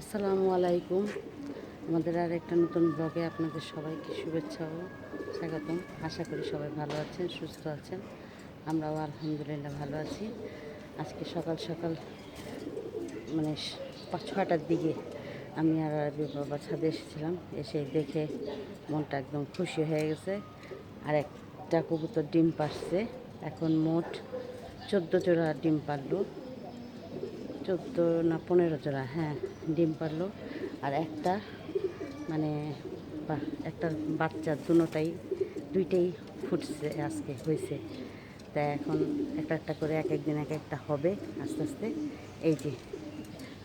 আসসালামু আলাইকুম। আমাদের আর একটা নতুন ব্লগে আপনাদের সবাইকে শুভেচ্ছা ও স্বাগতম। আশা করি সবাই ভালো আছেন, সুস্থ আছেন। আমরাও আলহামদুলিল্লাহ ভালো আছি। আজকে সকাল সকাল মানে 6টার দিকে আমি আর আরবি বাবা ছাদে এসেছিলাম। এসে দেখে মনটা একদম খুশি হয়ে গেছে। আর একটা কবুতর ডিম পাড়ছে। এখন মোট 14 জোড়া ডিম পারলো। 14 না 15 জোড়া, হ্যাঁ, ডিম পারলো। আর একটা মানে একটা বাচ্চা দুইটাই ফুটছে, আজকে হয়েছে। তা এখন একটা একটা করে এক একদিন এক একটা হবে আস্তে আস্তে। এই যে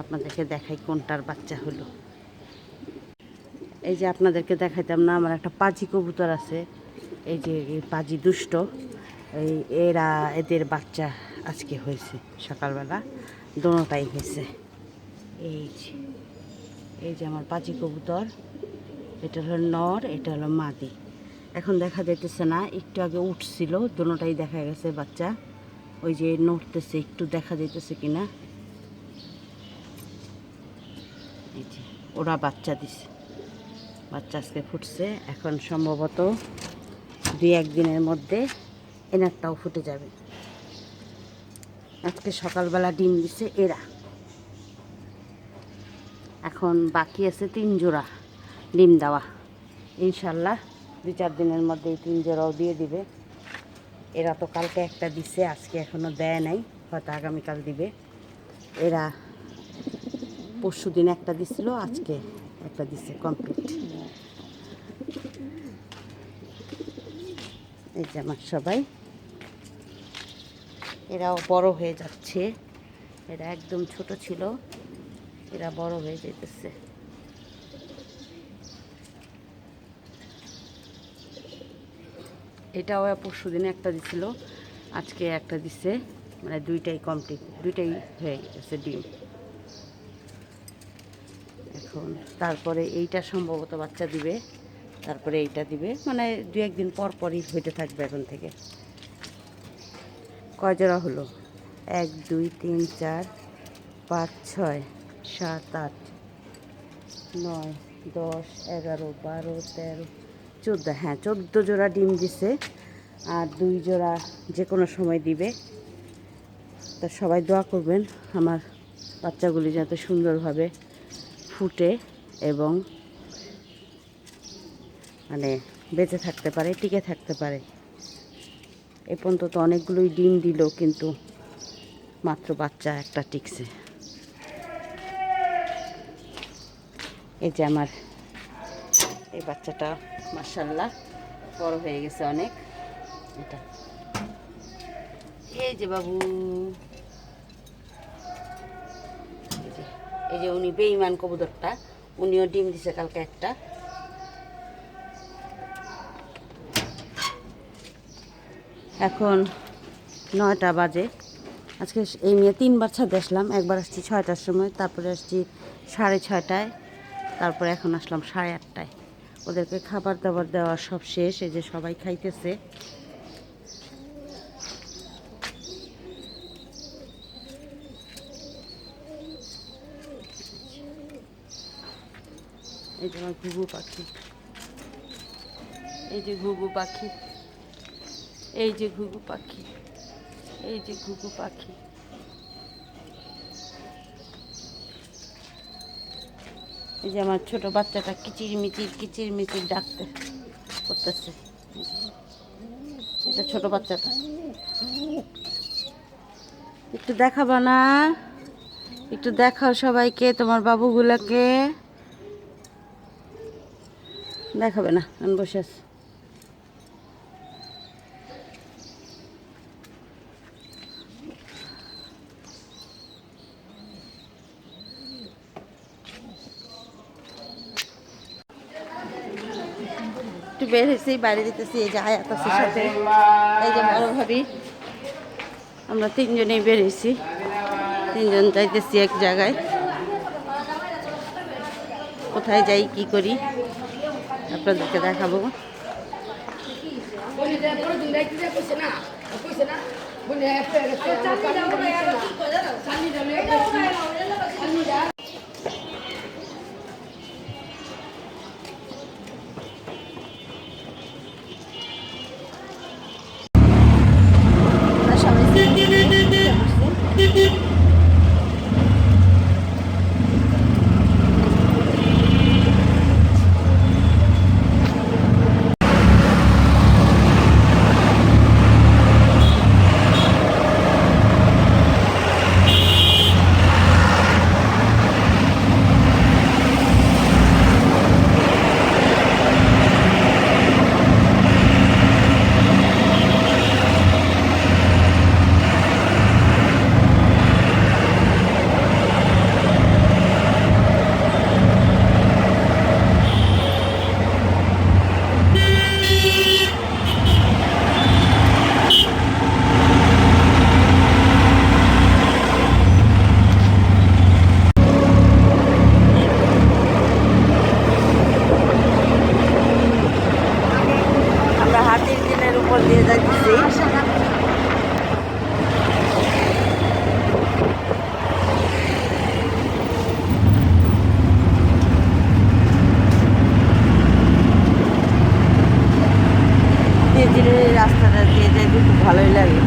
আপনাদেরকে দেখাই কোনটার বাচ্চা হলো। এই যে আপনাদেরকে দেখাইতাম না, আমার একটা পাজি কবুতর আছে। এই যে এই পাজি দুষ্ট, এদের বাচ্চা আজকে হয়েছে সকালবেলা, দোনোটাই হয়েছে। এই যে আমার পাজি কবুতর, এটা হলো নর, এটা হলো মাদি। এখন দেখা যাইতেছে না, একটু আগে উঠছিল, দোনোটাই দেখা গেছে বাচ্চা। ওই যে নড়তেছে, একটু দেখা যাইতেছে কিনা। এই যে ওরা বাচ্চা দিছে, বাচ্চা আজকে ফুটছে। এখন সম্ভবত 2-1 দিনের মধ্যে এনারটাও ফুটে যাবে। আজকে সকালবেলা ডিম দিছে এরা। এখন বাকি আছে 3 জোড়া ডিম দেওয়া। ইনশাল্লাহ 2-4 দিনের মধ্যে এই 3 জোড়াও দিয়ে দিবে। এরা তো কালকে একটা দিছে, আজকে এখনও দেয় নাই, হয়তো আগামীকাল দিবে। এরা পরশুদিন একটা দিছিল, আজকে একটা দিছে কমপ্লিট। এই যে আমার সবাই, এরাও বড় হয়ে যাচ্ছে। এরা একদম ছোট ছিল, এরা বড় হয়ে যেতেছে। এটাও পরশুদিনে একটা দিছিল, আজকে একটা দিছে, মানে দুইটাই কমপ্লিট, দুইটাই হয়ে গেছে ডিম। এখন তারপরে এইটা সম্ভবত বাচ্চা দিবে, তারপরে এইটা দিবে, মানে 2-1 দিন পর পরই হইতে থাকবে এখন থেকে। কয় জোড়া হলো? 1 2 3 4 5 6 7 8 9 10 11 12 13 14, হ্যাঁ 14 জোড়া ডিম দিছে। আর 2 জোড়া যে কোনো সময় দিবে। তা সবাই দোয়া করবেন আমার বাচ্চাগুলি যাতে সুন্দরভাবে ফুটে এবং মানে বেঁচে থাকতে পারে, টিকে থাকতে পারে। এ পর্যন্ত তো অনেকগুলোই ডিম দিল, কিন্তু মাত্র বাচ্চা একটা টিকছে। এই যে আমার এই বাচ্চাটা মাশাআল্লাহ বড় হয়ে গেছে অনেক। এটা এই যে বাবু, এই যে উনি বেঈমান কবুতরটা, উনিও ডিম দিছে কালকে একটা। এখন 9টা বাজে। আজকে এই নিয়ে 3বার ছাদে আসলাম। একবার আসছি 6টার সময়, তারপরে আসছি 6:30টায়, তারপরে এখন আসলাম 8:30টায়। ওদেরকে খাবার দাবার দেওয়া সব শেষ। এই যে সবাই খাইতেছে। এই যে আমার ঘুঘু পাখি, এই যে ঘুঘু পাখি, এই যে ঘুঘু পাখি, এই যে ঘুঘু পাখি। এই যে আমার ছোট বাচ্চাটা কিচির মিচির ডাকতে করতেছে। এটা ছোট বাচ্চাটা, একটু দেখাবা না? একটু দেখাও সবাইকে, তোমার বাবুগুলাকে দেখাবে না? আমি বসে আছি। একটু বের হয়েছি, বাইরে যেতেছি। এই যে আয়াত আছে সাথে, এই যে বড় ভাবি, আমরা 3জনেই বের হয়েছি। 3জন যাইতেছি এক জায়গায়। কোথায় যাই কি করি আপনাদেরকে দেখাবো। ধীরে ধীরে রাস্তাটা দিয়ে যাইতে খুব ভালোই লাগে।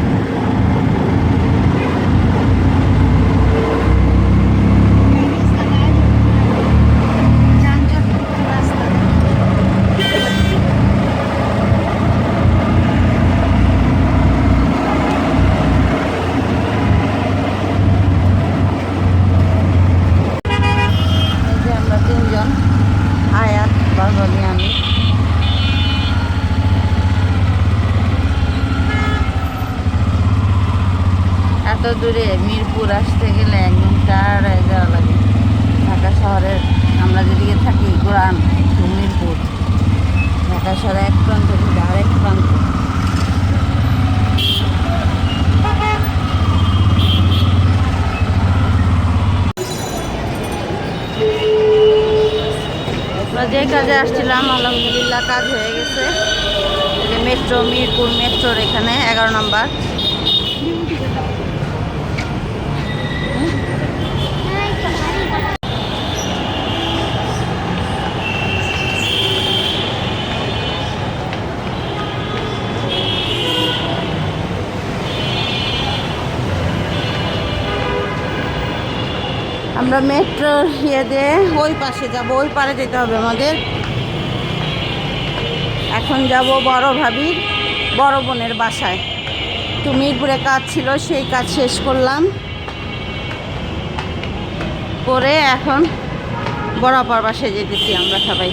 এত দূরে মিরপুর আসতে গেলে একদম টায়ার্ড হয়ে যাওয়া লাগে। ঢাকা শহরের আমরা যেদিকে থাকি গোরান টু মিরপুর, ঢাকা শহরে এক প্রান্ত থেকে আরেক প্রান্ত। আমরা যে কাজে আসছিলাম আলহামদুলিল্লাহ কাজ হয়ে গেছে। মেট্রো মিরপুর মেট্রোর এখানে 11 নম্বর। আমরা মেট্রো ইয়েতে ওই পাশে যাব, ওই পারে যেতে হবে আমাদের। এখন যাব বড় ভাবির বড় বোনের বাসায়। তো মিরপুরে কাজ ছিল, সেই কাজ শেষ করলাম, করে এখন বড় আপার বাসায় যেতেছি আমরা সবাই।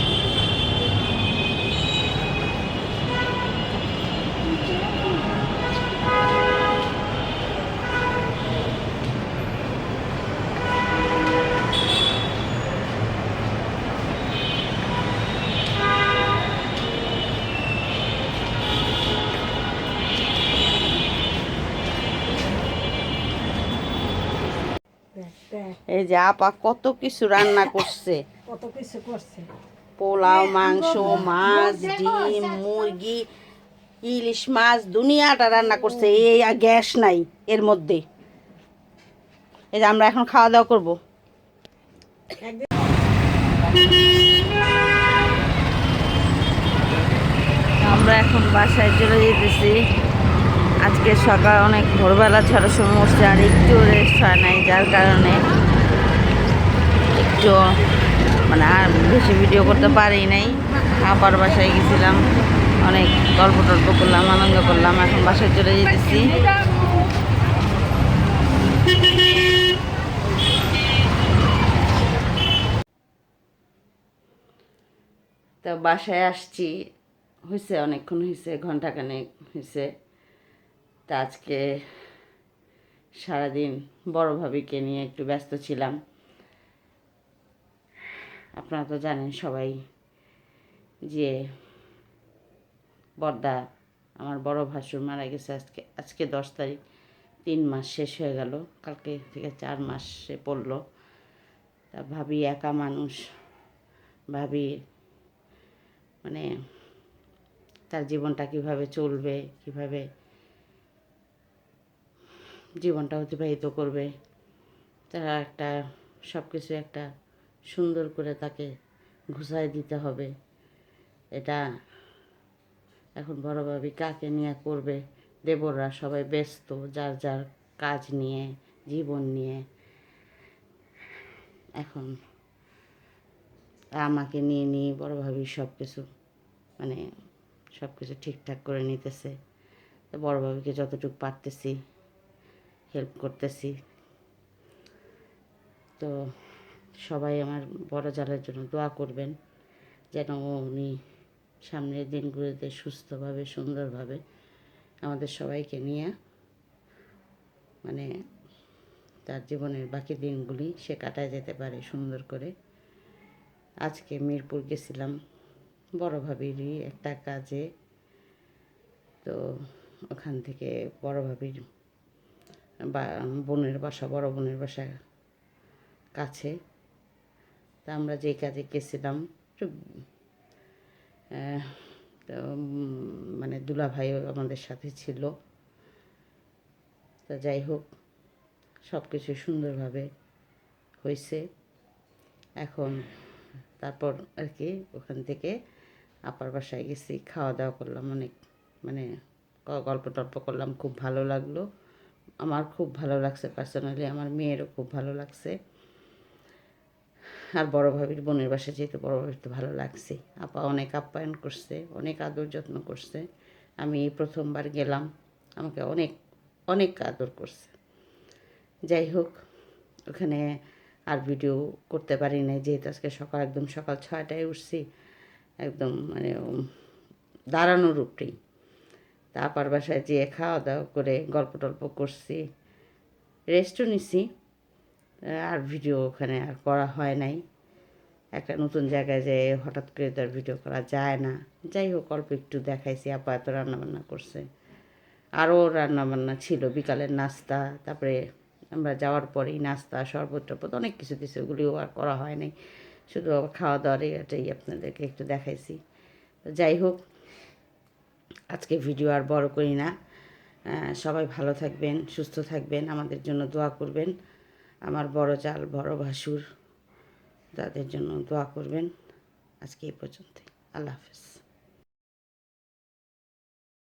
এই যে আপা কত কিছু রান্না করছে, কত কিছু করছে। পোলাও, মাংস, মাছ, ডিম, মুরগি, ইলিশ মাছ, দুনিয়াটা রান্না করছে। এই আর গ্যাস নাই এর মধ্যে। এই যে আমরা এখন খাওয়া দাওয়া করবো। আমরা এখন বাসায় চলে যেতেছি। আজকে সকাল অনেক ভোরবেলা ছটার সময় উঠছে, আর একটু রেস্ট হয় নাই, যার কারণে একটু মানে আর বেশি ভিডিও করতে পারি নাই। আপার বাসায় গেছিলাম, অনেক গল্প টল্প করলাম, আনন্দ করলাম। এখন বাসায় চলে যেতেছি। তো বাসায় আসছি, হয়েছে অনেকক্ষণ, হয়েছে ঘন্টাখানেক হয়েছে। তা আজকে সারাদিন বড় ভাবিকে নিয়ে একটু ব্যস্ত ছিলাম। আপনারা তো জানেন সবাই যে বড়দা আমার বড় ভাসুর মারা গেছে আজকে 10 তারিখ। 3 মাস শেষ হয়ে গেল, কালকে থেকে 4 মাসে পড়লো। তা ভাবি একা মানুষ, ভাবি মানে তার জীবনটা কিভাবে চলবে, কিভাবে জীবনটা অতিবাহিত করবে, তারা একটা সব কিছু একটা সুন্দর করে তাকে ঘুষায় দিতে হবে। এটা এখন বড় ভাবি কাকে নিয়ে করবে, দেবররা সবাই ব্যস্ত যার যার কাজ নিয়ে, জীবন নিয়ে। এখন আমাকে নিয়ে নিয়ে বড় ভাবি সব কিছু মানে সব কিছু ঠিকঠাক করে নিতেছে। তো বড় ভাবিকে যতটুকু পারতেছি হেল্প করতেছি। তো সবাই আমার বড় জালের জন্য দোয়া করবেন, যেন উনি সামনের দিনগুলোতে সুস্থভাবে সুন্দরভাবে আমাদের সবাইকে নিয়ে মানে তার জীবনের বাকি দিনগুলি সে কাটায় যেতে পারে সুন্দর করে। আজকে মিরপুর গেছিলাম বড় ভাবিরই একটা কাজে। তো ওখান থেকে বড় ভাবির বোনের বাসা, বড় বোনের বাসা কাছে। তা আমরা যেই কাজে গেছিলাম একটু তো মানে দুলাভাইও আমাদের সাথে ছিল। তা যাই হোক, সব কিছু সুন্দরভাবে হয়েছে। এখন তারপর আর কি ওখান থেকে আপার বাসায় গেছি, খাওয়া দাওয়া করলাম, অনেক মানে গল্প টল্প করলাম, খুব ভালো লাগলো। আমার খুব ভালো লাগছে পার্সোনালি, আমার মেয়েরও খুব ভালো লাগছে। আর বড় ভাবির বোনের বাসায় যেহেতু বড় ভাবির তো ভালো লাগছে। আপা অনেক আপ্যায়ন করছে, অনেক আদর যত্ন করছে। আমি এই প্রথমবার গেলাম, আমাকে অনেক অনেক আদর করছে। যাই হোক, ওখানে আর ভিডিও করতে পারি নাই, যেহেতু আজকে একদম সকাল 6টায় উঠছি, একদম মানে দাঁড়ানোর উপরেই। তারপর বাসায় যেয়ে খাওয়া দাওয়া করে গল্প টল্প করছি, রেস্টও নিছি। আর ভিডিও ওখানে আর করা হয় নাই। একটা নতুন জায়গায় যেয়ে হঠাৎ করে তো আর ভিডিও করা যায় না। যাই হোক, অল্প একটু দেখাইছি। আপা এত রান্নাবান্না করছে, আরও রান্নাবান্না ছিল, বিকালের নাস্তা, তারপরে আমরা যাওয়ার পরেই নাস্তা, শরবত টরবত অনেক কিছু দিছে, ওগুলিও আর করা হয় নাই। শুধু খাওয়া দাওয়ার এটাই আপনাদেরকে একটু দেখাইছি। তো যাই হোক, আজকে ভিডিও আর বড় করি না। সবাই ভালো থাকবেন, সুস্থ থাকবেন, আমাদের জন্য দোয়া করবেন। আমার বড় চাল, বড় ভাসুর, তাদের জন্য দোয়া করবেন। আজকে এই পর্যন্তই। আল্লাহ হাফেজ।